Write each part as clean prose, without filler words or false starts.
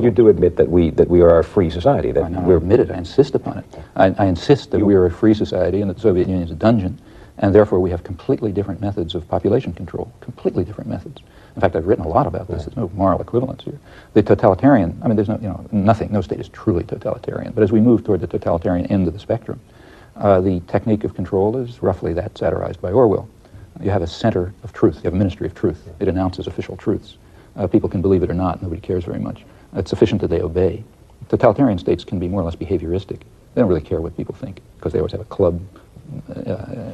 You do admit that we are a free society. That I don't admit it. I insist upon it. I insist that we are a free society and that the Soviet Union is a dungeon, and therefore we have completely different methods of population control. Completely different methods. In fact, I've written a lot about this. There's no moral equivalence here. The totalitarian, I mean, there's no state is truly totalitarian, but as we move toward the totalitarian end of the spectrum, the technique of control is roughly that satirized by Orwell. You have a center of truth. You have a ministry of truth. It announces official truths. People can believe it or not. Nobody cares very much. It's sufficient that they obey. Totalitarian states can be more or less behavioristic. They don't really care what people think because they always have a club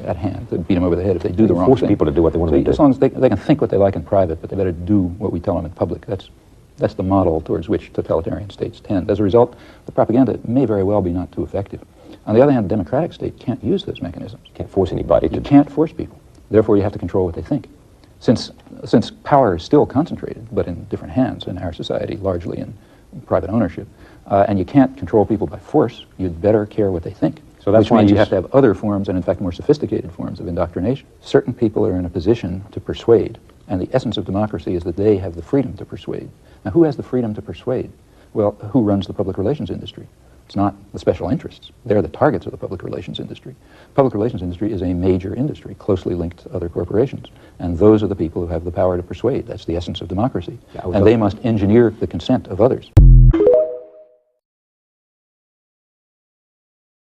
at hand to beat them over the head if they do the wrong thing. Force people to do what they want to do. As long as they can think what they like in private, but they better do what we tell them in public. That's the model towards which totalitarian states tend. As a result, the propaganda may very well be not too effective. On the other hand, a democratic state can't use those mechanisms. Can't force anybody to. You can't force people. Therefore, you have to control what they think. Since power is still concentrated, but in different hands in our society, largely in private ownership, and you can't control people by force, you'd better care what they think. So that's why you have to have other forms, and in fact more sophisticated forms of indoctrination. Certain people are in a position to persuade, and the essence of democracy is that they have the freedom to persuade. Now, who has the freedom to persuade? Well, who runs the public relations industry? It's not the special interests. They're the targets of the public relations industry. Public relations industry is a major industry, closely linked to other corporations. And those are the people who have the power to persuade. That's the essence of democracy. And they must engineer the consent of others.